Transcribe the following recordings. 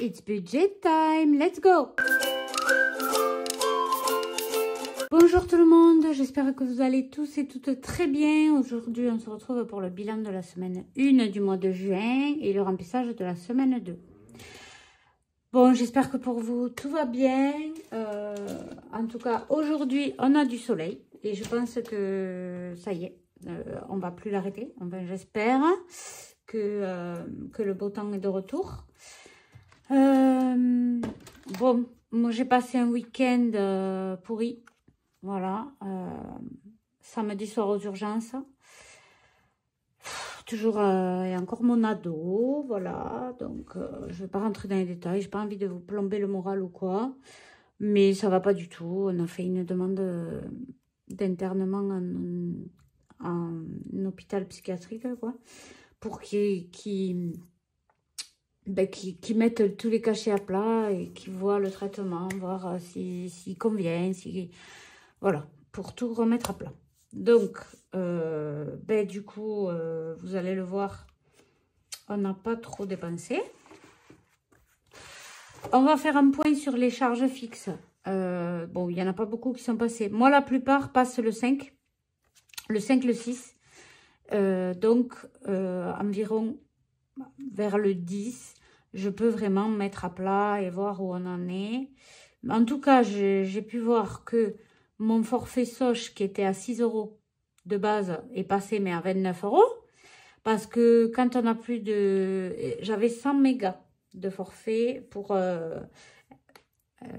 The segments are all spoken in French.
It's budget time, let's go! Bonjour tout le monde, j'espère que vous allez tous et toutes très bien. Aujourd'hui, on se retrouve pour le bilan de la semaine 1 du mois de juin et le remplissage de la semaine 2. Bon, j'espère que pour vous, tout va bien. En tout cas, aujourd'hui, on a du soleil et je pense que ça y est, on va plus l'arrêter. Enfin, j'espère que le beau temps est de retour. Bon, moi j'ai passé un week-end pourri, voilà, samedi soir aux urgences, toujours, il y a encore mon ado, voilà, donc je vais pas rentrer dans les détails, j'ai pas envie de vous plomber le moral ou quoi, mais ça va pas du tout. On a fait une demande d'internement en hôpital psychiatrique, quoi, pour qu'ils mettent tous les cachets à plat et qui voient le traitement, voir s'il convient, voilà, pour tout remettre à plat. Donc, du coup, vous allez le voir, on n'a pas trop dépensé. On va faire un point sur les charges fixes. Bon, il n'y en a pas beaucoup qui sont passées. Moi, la plupart passent le 5, le 6. Donc, environ vers le 10, je peux vraiment mettre à plat et voir où on en est. En tout cas, j'ai pu voir que mon forfait Soch, qui était à 6 € de base, est passé mais à 29 €. Parce que quand on a plus de... J'avais 100 mégas de forfait pour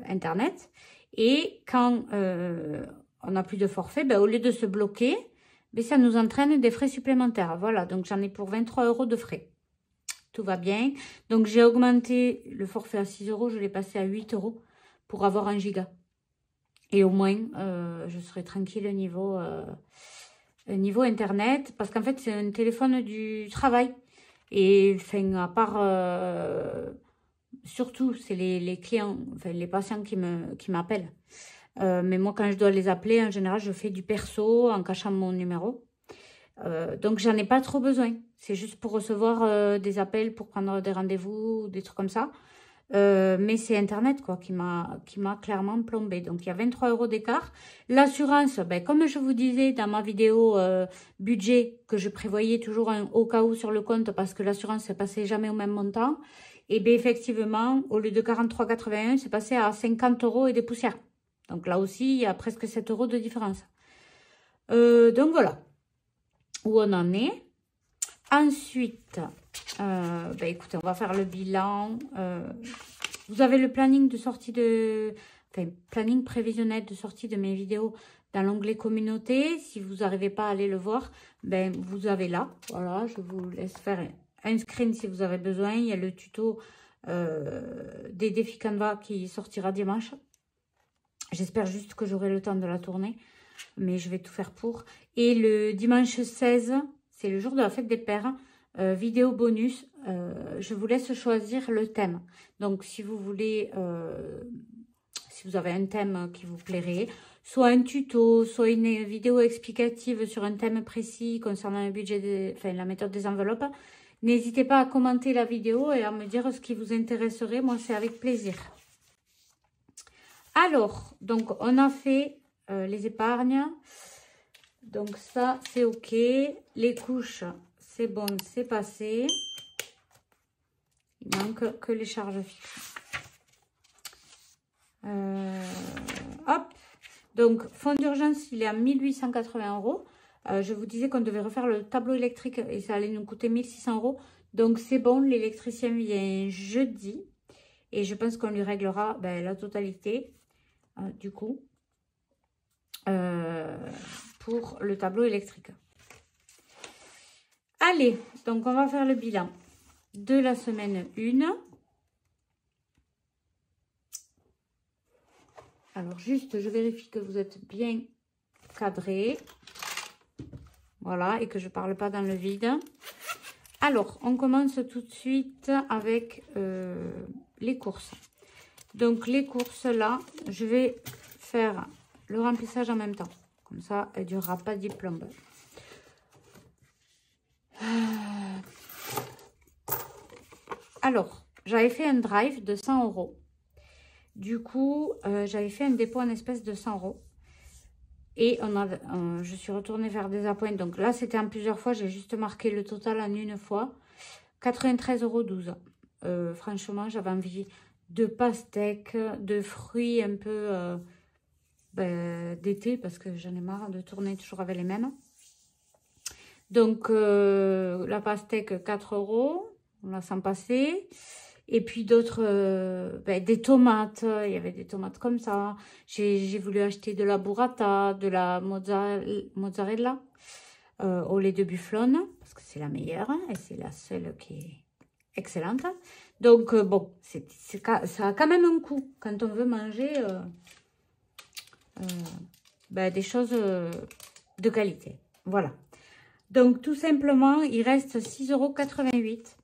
Internet. Et quand on n'a plus de forfait, au lieu de se bloquer, ça nous entraîne des frais supplémentaires. Voilà, donc j'en ai pour 23 € de frais. Tout va bien. Donc, j'ai augmenté le forfait à 6 €. Je l'ai passé à 8 € pour avoir 1 giga. Et au moins, je serai tranquille au niveau Internet. Parce qu'en fait, c'est un téléphone du travail. Et enfin, à part... surtout, c'est les clients, enfin, les patients qui m'appellent. Mais moi, quand je dois les appeler, en général, je fais du perso en cachant mon numéro. Donc, j'en ai pas trop besoin. C'est juste pour recevoir des appels, pour prendre des rendez-vous, des trucs comme ça. Mais c'est Internet, quoi, qui m'a clairement plombé. Donc, il y a 23 € d'écart. L'assurance, comme je vous disais dans ma vidéo budget, que je prévoyais toujours un au cas où sur le compte, parce que l'assurance ne passait jamais au même montant. Et bien, effectivement, au lieu de 43,81, c'est passé à 50 € et des poussières. Donc, là aussi, il y a presque 7 € de différence. Donc, voilà où on en est. Ensuite, écoutez, on va faire le bilan. Vous avez le planning de sortie planning prévisionnel de sortie de mes vidéos dans l'onglet communauté. Si vous n'arrivez pas à aller le voir, vous avez là. Voilà, je vous laisse faire un screen si vous avez besoin. Il y a le tuto des défis Canva qui sortira dimanche. J'espère juste que j'aurai le temps de la tourner, mais je vais tout faire pour. Et le dimanche 16, c'est le jour de la fête des pères, vidéo bonus. Je vous laisse choisir le thème. Donc, si vous voulez, si vous avez un thème qui vous plairait, soit un tuto, soit une vidéo explicative sur un thème précis concernant le budget, la méthode des enveloppes, n'hésitez pas à commenter la vidéo et à me dire ce qui vous intéresserait. Moi, c'est avec plaisir. Alors, donc, on a fait les épargnes. Donc, ça, c'est OK. Les couches, c'est bon, c'est passé. Il manque que les charges fixes. Hop. Donc, fonds d'urgence, il est à 1880 €. Je vous disais qu'on devait refaire le tableau électrique et ça allait nous coûter 1600 €. Donc, c'est bon, l'électricien vient jeudi. Et je pense qu'on lui réglera la totalité, du coup, pour le tableau électrique. Allez, donc on va faire le bilan de la semaine 1. Alors, juste, je vérifie que vous êtes bien cadré. Voilà, et que je ne parle pas dans le vide. Alors, on commence tout de suite avec les courses. Donc, les courses, là, je vais faire le remplissage en même temps. Comme ça, elle ne durera pas 10 plombes. Alors, j'avais fait un drive de 100 €. Du coup, j'avais fait un dépôt en espèces de 100 €. Et je suis retournée vers des appoints. Donc là, c'était en plusieurs fois. J'ai juste marqué le total en une fois. 93,12 €. Franchement, j'avais envie de pastèques, de fruits un peu d'été. Parce que j'en ai marre de tourner toujours avec les mêmes. Donc, la pastèque, 4 €. On la sent passer. Et puis d'autres, des tomates. Il y avait des tomates comme ça. J'ai voulu acheter de la burrata, de la mozzarella au lait de bufflone. Parce que c'est la meilleure et c'est la seule qui est excellente. Donc, bon, ça a quand même un coût quand on veut manger des choses de qualité. Voilà. Donc, tout simplement, il reste 6,88 €.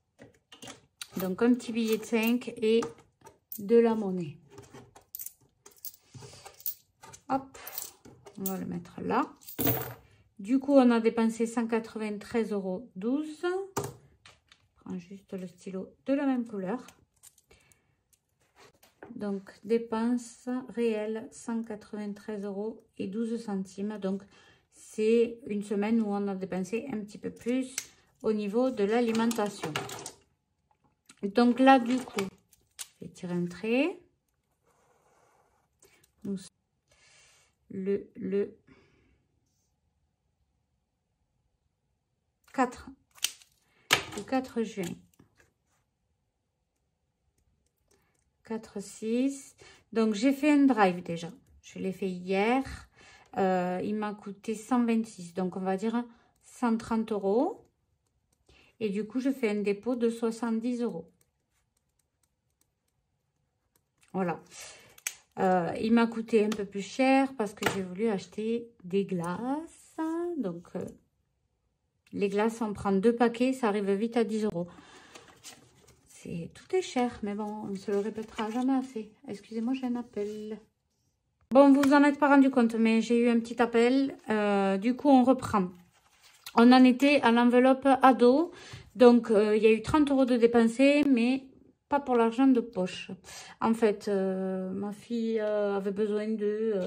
Donc, un petit billet de 5 et de la monnaie. Hop, on va le mettre là. Du coup, on a dépensé 193,12 €. Je prends juste le stylo de la même couleur. Donc, dépense réelle, 193,12 €. Donc, c'est une semaine où on a dépensé un petit peu plus au niveau de l'alimentation. Donc là, du coup, je vais tirer un trait. Le 4 juin. 4-6. Donc, j'ai fait un drive déjà. Je l'ai fait hier. Il m'a coûté 126. Donc, on va dire 130 €. Et du coup, je fais un dépôt de 70 €. Voilà. Il m'a coûté un peu plus cher parce que j'ai voulu acheter des glaces. Donc, les glaces, on prend 2 paquets, ça arrive vite à 10 €. Tout est cher, mais bon, on ne se le répétera jamais assez. Excusez-moi, j'ai un appel. Bon, vous en êtes pas rendu compte, mais j'ai eu un petit appel. Du coup, on reprend. On en était à l'enveloppe ado. Donc, il y a eu 30 € de dépensés, mais pas pour l'argent de poche. En fait, ma fille avait besoin de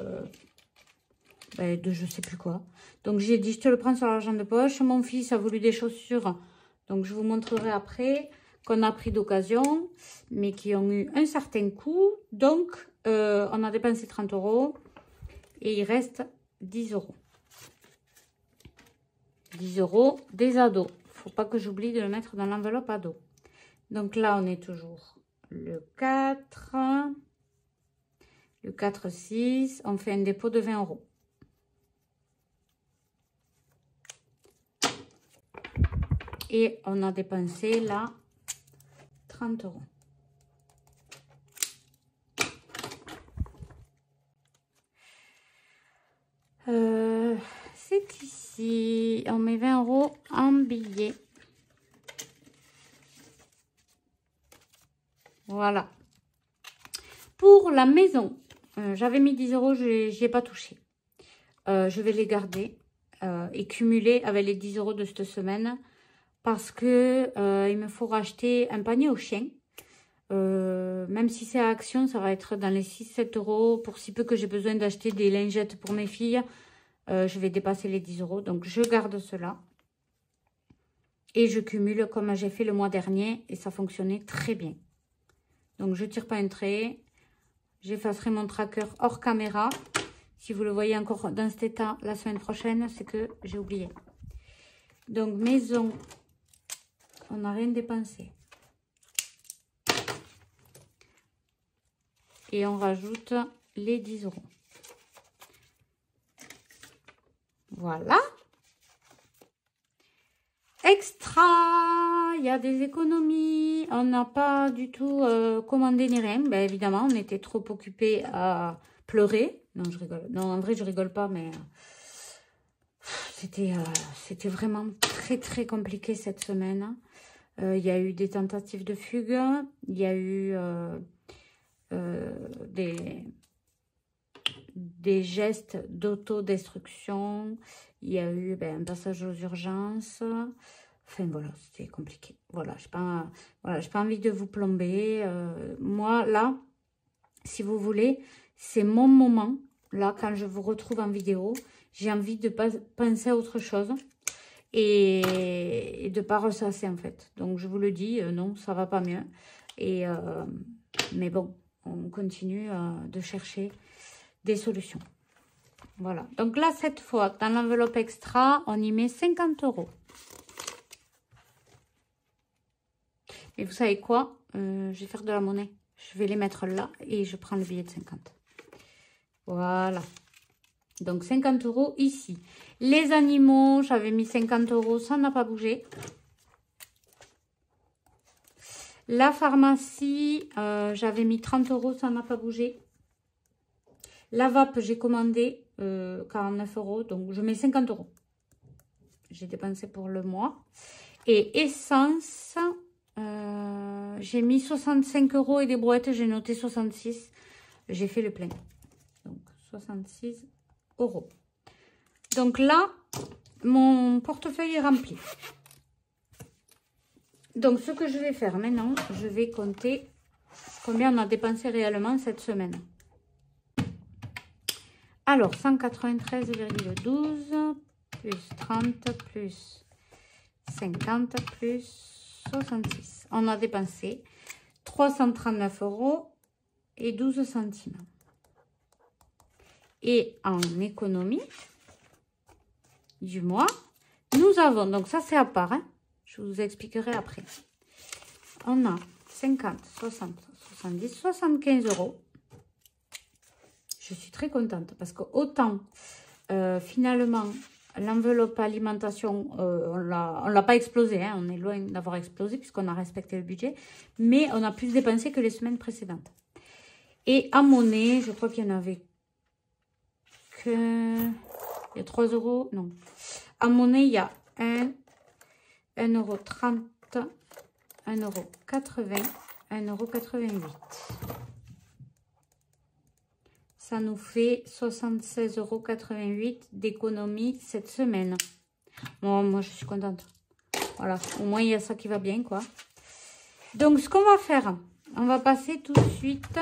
je sais plus quoi. Donc, j'ai dit, je te le prends sur l'argent de poche. Mon fils a voulu des chaussures. Donc, je vous montrerai après, qu'on a pris d'occasion, mais qui ont eu un certain coût. Donc, on a dépensé 30 € et il reste 10 €. 10 € des ados. Faut pas que j'oublie de le mettre dans l'enveloppe ado. Donc là, on est toujours le 4. Le 4-6. On fait un dépôt de 20 €. Et on a dépensé là 30 €. C'est ici. On met 20 € en billets. Voilà. Pour la maison, j'avais mis 10 €, j'y ai pas touché. Je vais les garder et cumuler avec les 10 € de cette semaine parce que il me faut racheter un panier au chien. Même si c'est à Action, ça va être dans les 6-7 € pour si peu que j'ai besoin d'acheter des lingettes pour mes filles. Je vais dépasser les 10 €. Donc, je garde cela. Et je cumule comme j'ai fait le mois dernier. Et ça fonctionnait très bien. Donc, je ne tire pas un trait. J'effacerai mon tracker hors caméra. Si vous le voyez encore dans cet état la semaine prochaine, c'est que j'ai oublié. Donc, maison, on n'a rien dépensé. Et on rajoute les 10 €. Voilà. Extra, il y a des économies. On n'a pas du tout commandé ni rien. Ben, évidemment, on était trop occupés à pleurer. Non, je rigole. Non, en vrai, je rigole pas, mais c'était vraiment très, très compliqué cette semaine. Il y a eu des tentatives de fugue. Il y a eu des gestes d'autodestruction. Il y a eu un passage aux urgences. Enfin, voilà, c'était compliqué. Voilà, j'ai pas envie de vous plomber. Moi, là, si vous voulez, c'est mon moment. Là, quand je vous retrouve en vidéo, j'ai envie de pas penser à autre chose et de pas ressasser, en fait. Donc, je vous le dis, non, ça va pas mieux. Mais bon, on continue de chercher des solutions. Voilà. Donc là, cette fois, dans l'enveloppe extra, on y met 50 €. Et vous savez quoi? Je vais faire de la monnaie. Je vais les mettre là et je prends le billet de 50. Voilà. Donc 50 € ici. Les animaux, j'avais mis 50 €, ça n'a pas bougé. La pharmacie, j'avais mis 30 €, ça n'a pas bougé. La vape, j'ai commandé 49 €, donc je mets 50 €. J'ai dépensé pour le mois. Et essence, j'ai mis 65 € et des brouettes, j'ai noté 66. J'ai fait le plein. Donc 66 €. Donc là, mon portefeuille est rempli. Donc ce que je vais faire maintenant, je vais compter combien on a dépensé réellement cette semaine. Alors, 193,12 plus 30 plus 50 plus 66. On a dépensé 339 € et 12 centimes. Et en économie du mois, nous avons, donc ça c'est à part, hein, je vous expliquerai après. On a 50, 60, 70, 75 €. Je suis très contente parce que autant finalement l'enveloppe alimentation, on l'a pas explosé, hein, on est loin d'avoir explosé puisqu'on a respecté le budget, mais on a plus dépensé que les semaines précédentes. Et en monnaie, je crois qu'il y en avait que... Il y a 3 €, non. En monnaie, il y a 1,30 €, 1,80 €, 1,88 €. Ça nous fait 76,88 € d'économie cette semaine. Bon, moi, je suis contente. Voilà, au moins, il y a ça qui va bien, quoi. Donc, ce qu'on va faire, on va passer tout de suite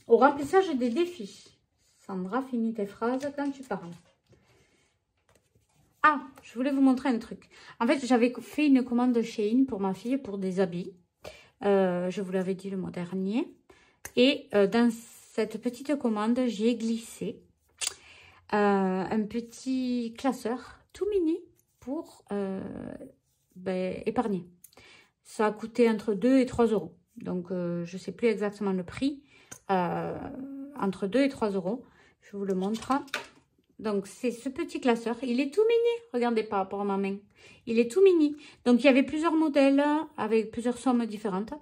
au remplissage des défis. Sandra, finis tes phrases quand tu parles. Ah, je voulais vous montrer un truc. En fait, j'avais fait une commande de Shein pour ma fille, pour des habits. Je vous l'avais dit le mois dernier. Et dans cette petite commande, j'ai glissé un petit classeur tout mini pour épargner. Ça a coûté entre 2 et 3 €. Donc, je ne sais plus exactement le prix. Entre 2 et 3 €. Je vous le montre. Donc, c'est ce petit classeur. Il est tout mini. Regardez par rapport à ma main. Il est tout mini. Donc, il y avait plusieurs modèles avec plusieurs sommes différentes.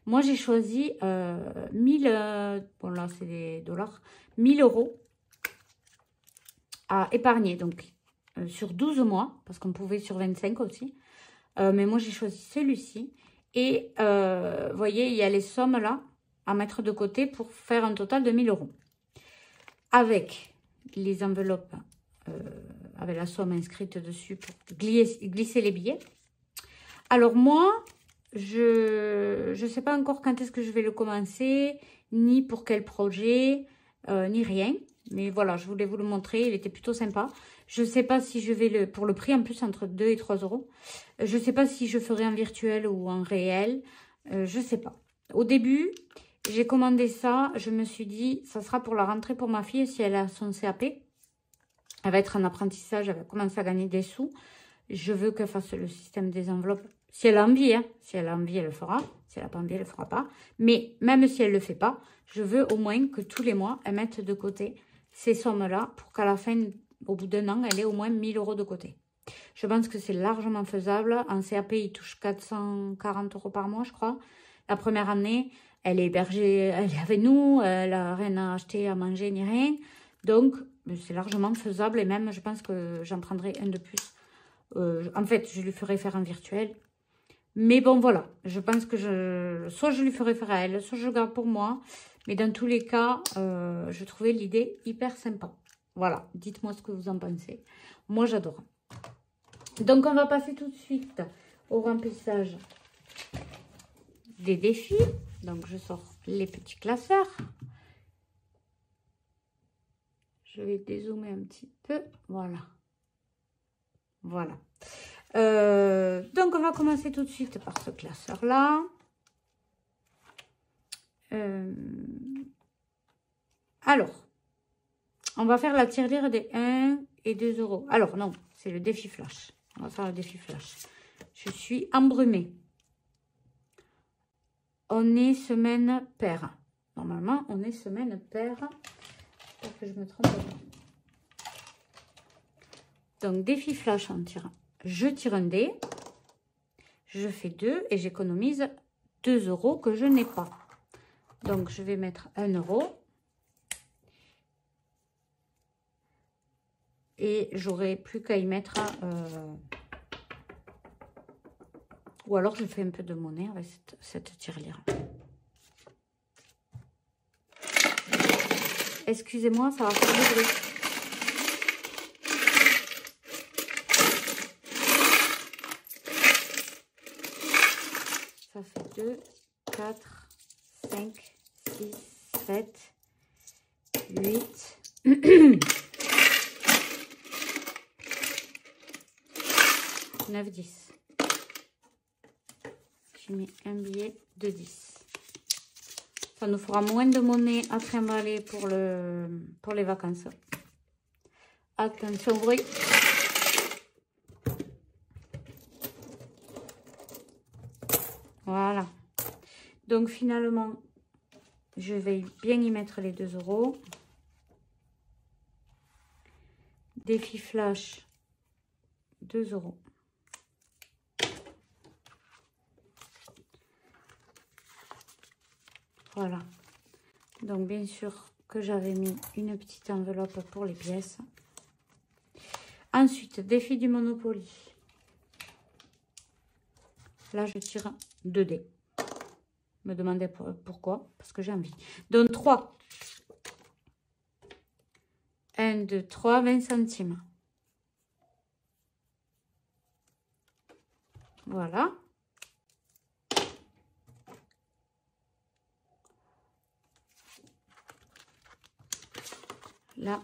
Moi, j'ai choisi 1000, bon là, c'est des dollars, 1000 € à épargner. Donc, sur 12 mois, parce qu'on pouvait sur 25 aussi. Mais moi, j'ai choisi celui-ci. Et, vous voyez, il y a les sommes là à mettre de côté pour faire un total de 1000 €. Avec les enveloppes, avec la somme inscrite dessus pour glisser les billets. Alors moi, je ne sais pas encore quand est-ce que je vais le commencer, ni pour quel projet, ni rien. Mais voilà, je voulais vous le montrer, il était plutôt sympa. Je ne sais pas si je vais pour le prix en plus entre 2 et 3 €. Je ne sais pas si je ferai en virtuel ou en réel, je ne sais pas. Au début, j'ai commandé ça, je me suis dit, ça sera pour la rentrée pour ma fille si elle a son CAP. Elle va être en apprentissage, elle va commencer à gagner des sous. Je veux qu'elle fasse le système des enveloppes. Si elle a envie, hein. Si elle a envie, elle le fera. Si elle n'a pas envie, elle ne le fera pas. Mais même si elle ne le fait pas, je veux au moins que tous les mois, elle mette de côté ces sommes-là pour qu'à la fin, au bout d'un an, elle ait au moins 1000 € de côté. Je pense que c'est largement faisable. En CAP, il touche 440 € par mois, je crois. La première année, elle est hébergée, elle est avec nous, elle n'a rien à acheter, à manger, ni rien. Donc, c'est largement faisable et même, je pense que j'en prendrai un de plus. En fait, je lui ferai faire un virtuel. Mais bon, voilà. Je pense que soit je lui ferai faire à elle, soit je le garde pour moi. Mais dans tous les cas, je trouvais l'idée hyper sympa. Voilà. Dites-moi ce que vous en pensez. Moi, j'adore. Donc, on va passer tout de suite au remplissage des défis. Donc, je sors les petits classeurs. Je vais dézoomer un petit peu. Voilà. Voilà. Donc, on va commencer tout de suite par ce classeur-là. Alors, on va faire la tirelire des 1 et 2 euros. Alors, non, c'est le défi flash. On va faire le défi flash. Je suis embrumée. On est semaine paire. Normalement, on est semaine paire. J'espère que je me trompe pas. Donc, défi flash en tirant. Je tire un dé. Je fais 2 et j'économise 2 euros que je n'ai pas. Donc, je vais mettre 1 euro. Et j'aurai plus qu'à y mettre... ou alors, je fais un peu de monnaie avec cette tirelire. Excusez-moi, ça va faire du bruit. Ça fait 2, 4, 5, 6, 7, 8... 9, 10. J'ai mis un billet de 10. Ça nous fera moins de monnaie à trimballer pour les vacances. Attention bruit. Voilà. Donc finalement, je vais bien y mettre les 2 euros. Défi flash, 2 euros. Voilà. Donc, bien sûr que j'avais mis une petite enveloppe pour les pièces. Ensuite, défi du Monopoly. Là, je tire 2 dés. Me demandez pourquoi. Parce que j'ai envie. Donc, 3. 1, 2, 3, 20 centimes. Voilà. Là,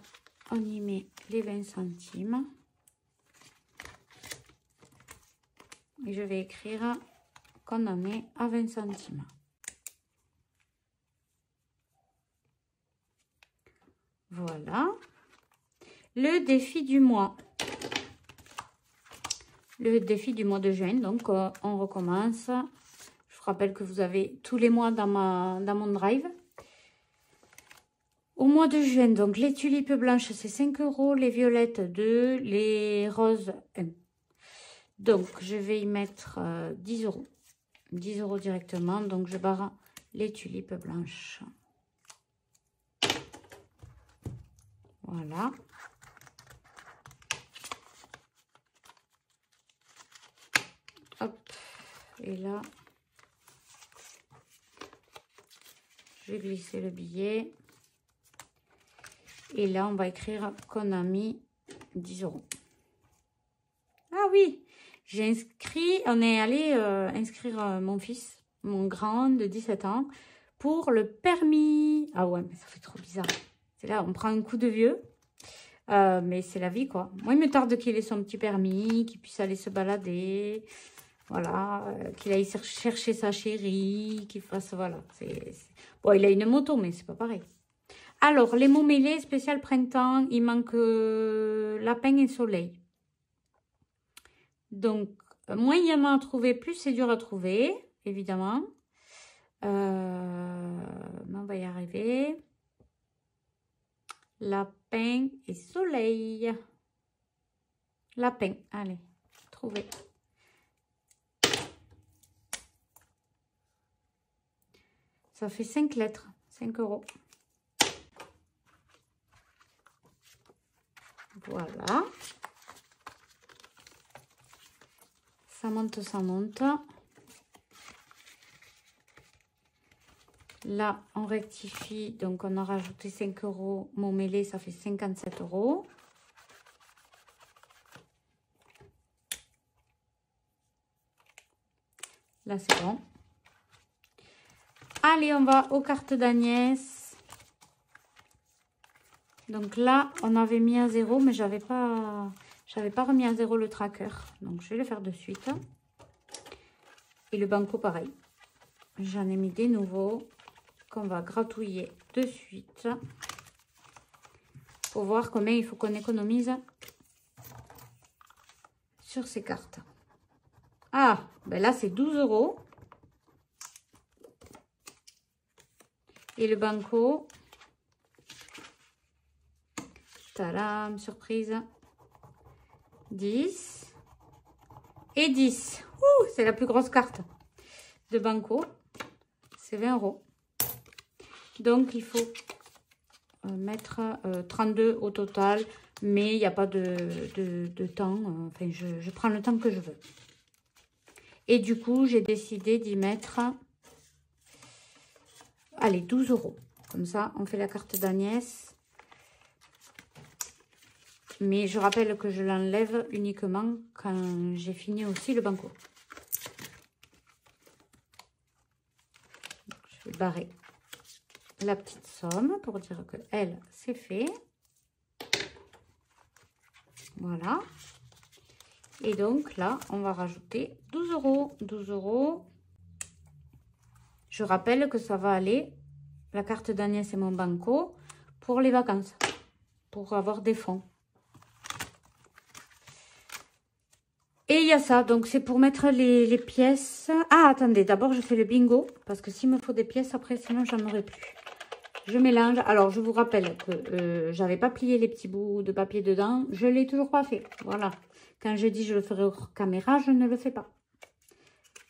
on y met les 20 centimes. Et je vais écrire qu'on en est à 20 centimes. Voilà. Le défi du mois. Le défi du mois de juin. Donc, on recommence. Je vous rappelle que vous avez tous les mois dans mon drive. Au mois de juin, donc les tulipes blanches, c'est 5 euros. Les violettes, 2. Les roses, 1. Donc, je vais y mettre 10 euros. 10 euros directement. Donc, je barre les tulipes blanches. Voilà. Hop. Et là, je vais glisser le billet. Et là, on va écrire qu'on a mis 10 euros. Ah oui, j'ai inscrit, on est allé inscrire mon fils, mon grand de 17 ans, pour le permis. Ah ouais, mais ça fait trop bizarre. C'est là, on prend un coup de vieux. Mais c'est la vie, quoi. Moi, il me tarde qu'il ait son petit permis, qu'il puisse aller se balader. Voilà, qu'il aille chercher sa chérie, qu'il fasse, voilà. Bon, il a une moto, mais c'est pas pareil. Alors, les mots mêlés, spécial printemps, il manque lapin et soleil. Donc, moins il y en a à trouver, plus c'est dur à trouver, évidemment. Mais on va y arriver. Lapin et soleil. Lapin, allez, trouver. Ça fait 5 lettres, 5 euros. Voilà. Ça monte, ça monte. Là, on rectifie. Donc, on a rajouté 5 euros. Mon mêlé, ça fait 57 euros. Là, c'est bon. Allez, on va aux cartes d'Agnès. Donc là, on avait mis à 0, mais j'avais pas remis à 0 le tracker. Donc, je vais le faire de suite. Et le banco, pareil. J'en ai mis des nouveaux qu'on va gratouiller de suite. Pour voir combien il faut qu'on économise sur ces cartes. Ah, ben là, c'est 12 €. Et le banco. Tadam, surprise. 10. Et 10. Ouh, c'est la plus grosse carte de banco. C'est 20 €. Donc, il faut mettre 32 au total. Mais il n'y a pas de temps. Enfin, je prends le temps que je veux. Et du coup, j'ai décidé d'y mettre... Allez, 12 €. Comme ça, on fait la carte d'Agnès. Mais je rappelle que je l'enlève uniquement quand j'ai fini aussi le banco. Je vais barrer la petite somme pour dire que elle, c'est fait. Voilà. Et donc là, on va rajouter 12 €. 12 €. Je rappelle que ça va aller, la carte d'Agnès et mon banco, pour les vacances. Pour avoir des fonds. Et il y a ça, donc c'est pour mettre les pièces. Ah, attendez, d'abord je fais le bingo, parce que s'il me faut des pièces, après, sinon j'en aurai plus. Je mélange. Alors, je vous rappelle que j'avais pas plié les petits bouts de papier dedans. Je l'ai toujours pas fait. Voilà. Quand je dis je le ferai hors caméra, je ne le fais pas.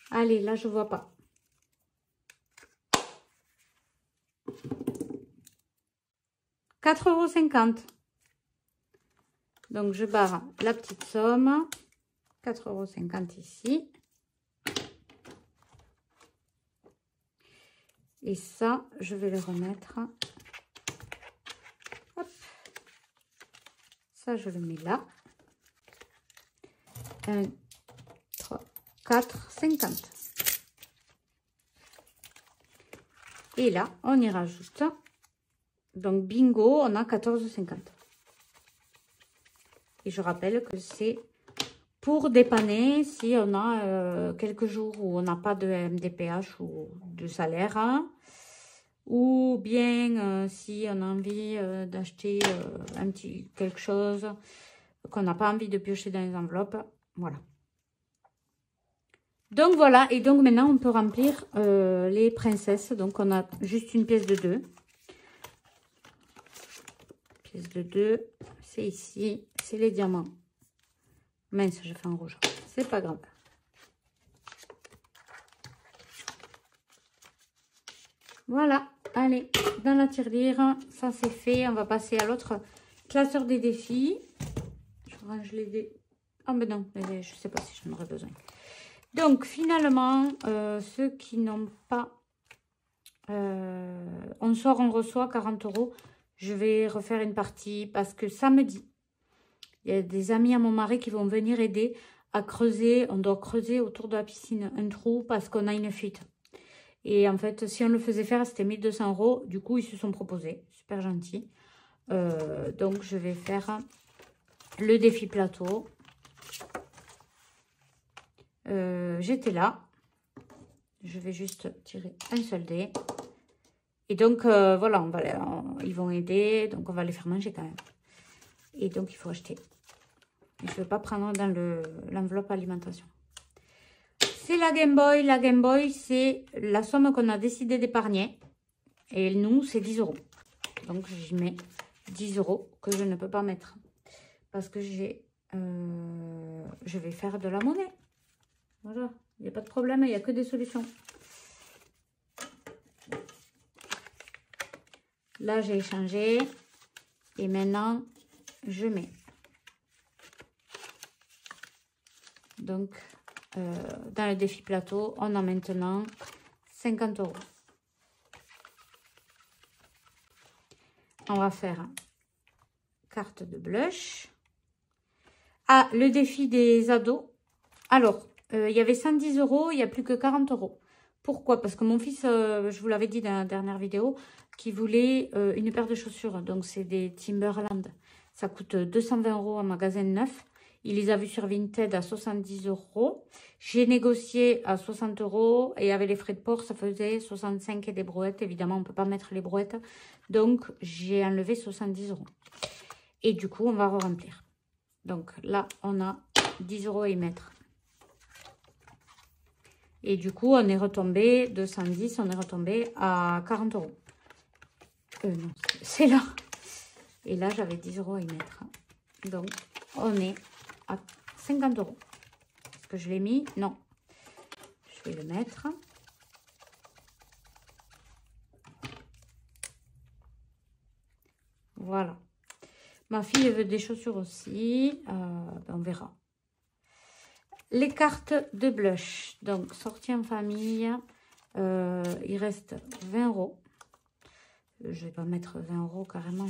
Allez, là, je vois pas. « 4,50 €. Donc, je barre la petite somme. 4,50 € ici. Et ça, je vais le remettre. Hop. Ça, je le mets là. 1, 3, 4, 50. Et là, on y rajoute. Donc, bingo, on a 14,50. Et je rappelle que c'est pour dépanner si on a quelques jours où on n'a pas de MDPH ou de salaire. Hein, ou bien si on a envie d'acheter quelque chose qu'on n'a pas envie de piocher dans les enveloppes. Voilà. Donc voilà, et donc maintenant on peut remplir les princesses. Donc on a juste une pièce de 2. Pièce de 2, c'est ici, c'est les diamants. Mince, je fais en rouge, c'est pas grave. Voilà, allez, dans la tirelire, ça c'est fait. On va passer à l'autre classeur des défis. Je range les dés. Ah ben non, je sais pas si j'en aurais besoin. Donc finalement, ceux qui n'ont pas... on sort, on reçoit 40 €. Je vais refaire une partie parce que samedi, il y a des amis à mon mari qui vont venir aider à creuser. On doit creuser autour de la piscine un trou parce qu'on a une fuite. Et en fait, si on le faisait faire, c'était 1 200 €. Du coup, ils se sont proposés. Super gentil. Donc, je vais faire le défi plateau. J'étais là. Je vais juste tirer un seul dé. Et donc, voilà, ils vont aider. Donc, on va les faire manger quand même. Et donc, il faut acheter. Je ne vais pas prendre dans l'enveloppe alimentation. C'est la Game Boy. La Game Boy, c'est la somme qu'on a décidé d'épargner. Et nous, c'est 10 €. Donc, je mets 10 € que je ne peux pas mettre. Parce que je vais faire de la monnaie. Voilà. Il n'y a pas de problème. Il n'y a que des solutions. Là, j'ai échangé. Et maintenant, je mets. Donc, dans le défi plateau, on a maintenant 50 €. On va faire carte de blush. Ah, le défi des ados. Alors, il y avait 110 €, il n'y a plus que 40 €. Pourquoi? Parce que mon fils, je vous l'avais dit dans la dernière vidéo, qui voulait une paire de chaussures. Donc, c'est des Timberland. Ça coûte 220 € en magasin neuf. Il les a vus sur Vinted à 70 €. J'ai négocié à 60 € et avec les frais de port, ça faisait 65 et des brouettes. Évidemment, on ne peut pas mettre les brouettes. Donc, j'ai enlevé 70 €. Et du coup, on va remplir. Donc là, on a 10 € à y mettre. Et du coup, on est retombé de 110, on est retombé à 40 €. Non, c'est là. Et là, j'avais 10 € à y mettre. Donc, on est à 50 €. Est-ce que je l'ai mis? Non. Je vais le mettre. Voilà. Ma fille veut des chaussures aussi. On verra. Les cartes de blush. Donc, sortie en famille. Il reste 20 €. Je vais pas mettre 20 € carrément.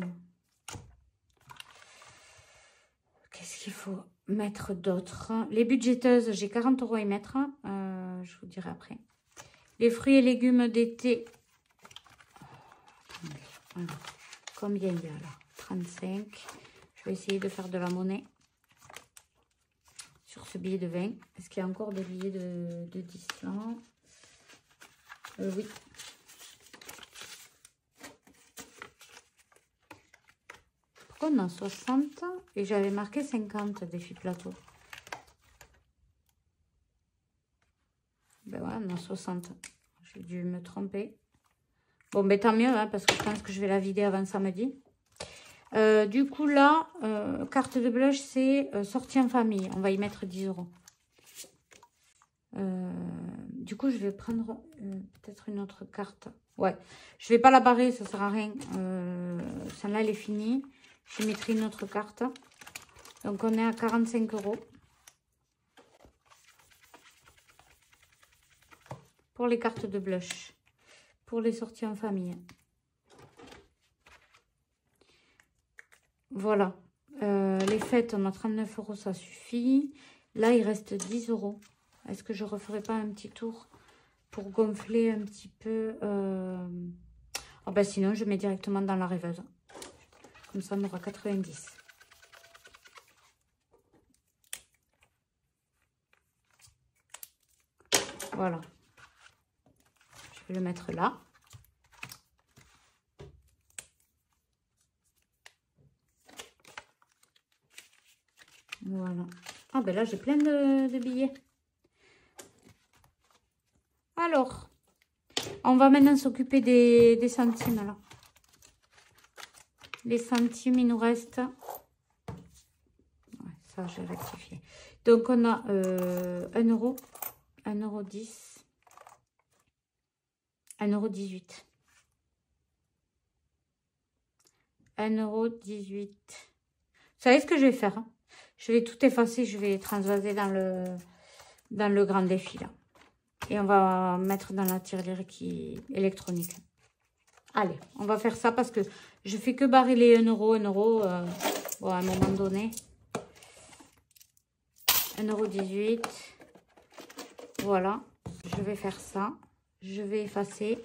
Qu'est-ce qu'il faut mettre d'autre? Les budgéteuses, j'ai 40 € à y mettre. Je vous dirai après. Les fruits et légumes d'été. Voilà. Combien il y a là? 35. Je vais essayer de faire de la monnaie sur ce billet de 20. Est-ce qu'il y a encore des billets de 10 là? Oui. Pourquoi on a 60 et j'avais marqué 50 défi plateau? Ben ouais, on a 60. J'ai dû me tromper. Bon, ben tant mieux, hein, parce que je pense que je vais la vider avant samedi. Du coup, là, carte de blush, c'est sortie en famille. On va y mettre 10 €. Du coup, je vais prendre peut-être une autre carte. Ouais, je vais pas la barrer, ça sert à rien. Celle-là, elle est finie. Je mettrai une autre carte. Donc, on est à 45 €. Pour les cartes de blush. Pour les sorties en famille. Voilà. Les fêtes, on a 39 €, ça suffit. Là, il reste 10 €. Est-ce que je referai pas un petit tour pour gonfler un petit peu Oh ben sinon, je mets directement dans la rêveuse. Comme ça, on aura 90. Voilà. Je vais le mettre là. Voilà. Ah ben là, j'ai plein de billets. Alors, on va maintenant s'occuper des centimes, là. Les centimes, il nous reste... Ouais, ça, j'ai rectifié. Donc, on a 1 €, 1,10 €, 1,18 €. 1,18 €. Vous savez ce que je vais faire, hein? Je vais tout effacer, je vais transvaser dans le grand défi, là. Et on va mettre dans la tirelire électronique. Allez, on va faire ça parce que je fais que barrer les 1 €, 1 €. Bon, à un moment donné. 1,18 €. Voilà, je vais faire ça. Je vais effacer.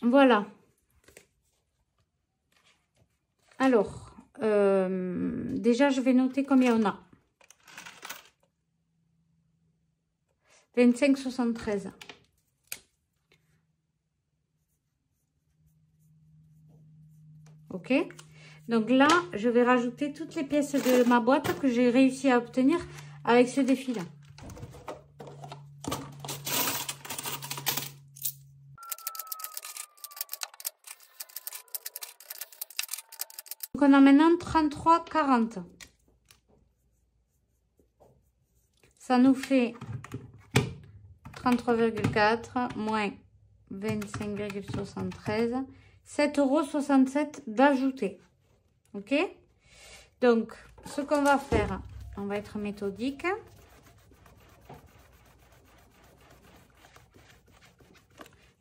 Voilà. Alors, déjà, je vais noter combien on a. 25,73 €. Ok. Donc là, je vais rajouter toutes les pièces de ma boîte que j'ai réussi à obtenir avec ce défi-là. Donc, on a maintenant 33,40. Ça nous fait 33,4 moins 25,73. 7,67 € d'ajouter. Ok? Donc, ce qu'on va faire, on va être méthodique.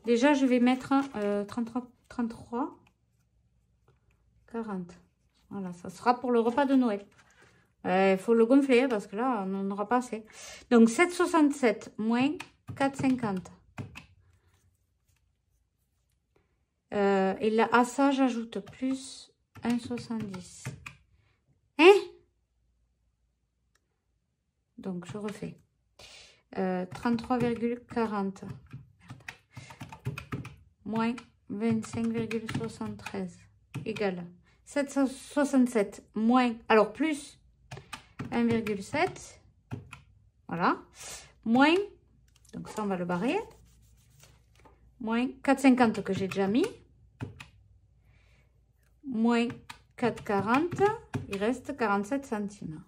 Déjà, je vais mettre 33. 40. Voilà, ça sera pour le repas de Noël. Il faut le gonfler parce que là, on n'en aura pas assez. Donc, 7,67 moins 4,50. Et là, à ça, j'ajoute plus 1,70. Hein? Donc, je refais. 33,40. Moins 25,73. Égal. 767 moins, alors plus 1,7. Voilà. Moins, donc ça, on va le barrer. Moins 4,50 que j'ai déjà mis. Moins 4,40. Il reste 47 centimes.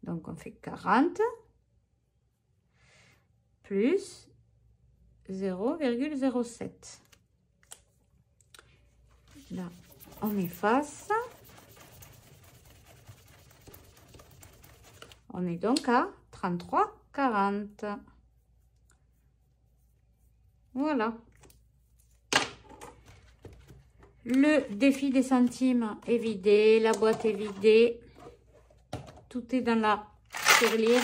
Donc, on fait 40 plus 0,07. Là, on efface. On est donc à 33,40. Voilà. Le défi des centimes est vidé. La boîte est vidée. Tout est dans la tirelire.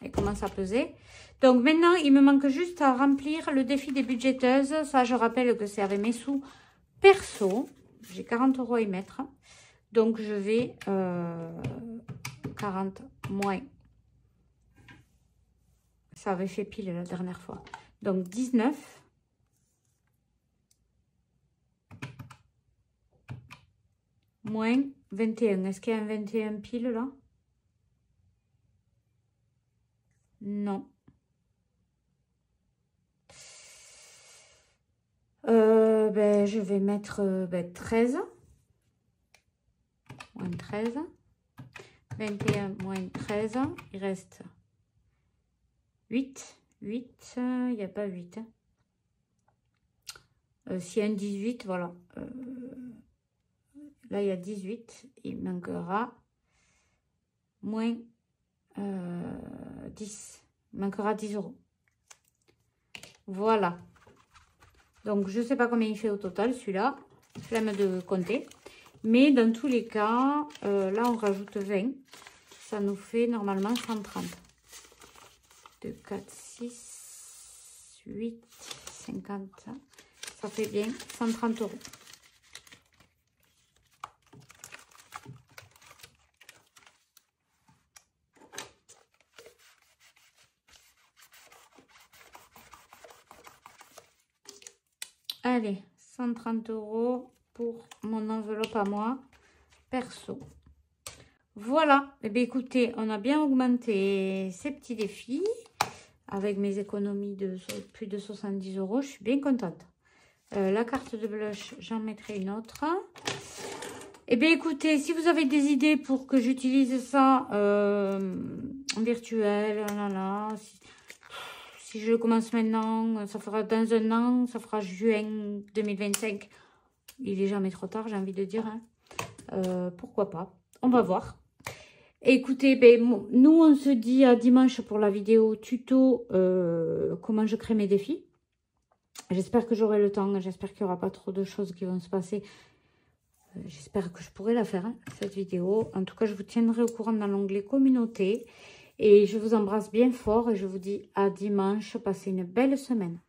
Elle commence à peser. Donc maintenant, il me manque juste à remplir le défi des budgeteuses. Ça, je rappelle que c'est avec mes sous perso. J'ai 40 € à y mettre. Donc, je vais 40 moins. Ça avait fait pile la dernière fois. Donc, 19. Moins 21. Est-ce qu'il y a un 21 pile là? Non. Ben, je vais mettre 13. Moins 13. 21 moins 13. Il reste 8. 8. Il n'y a pas 8. S'il y a un 18, voilà. Là, il y a 18. Il manquera moins 10. Il manquera 10 €. Voilà. Donc, je ne sais pas combien il fait au total, celui-là. Flemme de compter. Mais dans tous les cas, là, on rajoute 20. Ça nous fait normalement 130. 2, 4, 6, 8, 50. Ça fait bien 130 €. Allez, 130 € pour mon enveloppe à moi, perso. Voilà. Eh bien, écoutez, on a bien augmenté ces petits défis. Avec mes économies de plus de 70 €, je suis bien contente. La carte de blush, j'en mettrai une autre. Eh bien, écoutez, si vous avez des idées pour que j'utilise ça en virtuel, si je le commence maintenant, ça fera dans un an, ça fera juin 2025. Il est jamais trop tard, j'ai envie de dire. Hein. Pourquoi pas? On va voir. Écoutez, nous, on se dit à dimanche pour la vidéo tuto comment je crée mes défis. J'espère que j'aurai le temps. J'espère qu'il n'y aura pas trop de choses qui vont se passer. J'espère que je pourrai la faire, hein, cette vidéo. En tout cas, je vous tiendrai au courant dans l'onglet communauté. Et je vous embrasse bien fort et je vous dis à dimanche. Passez une belle semaine.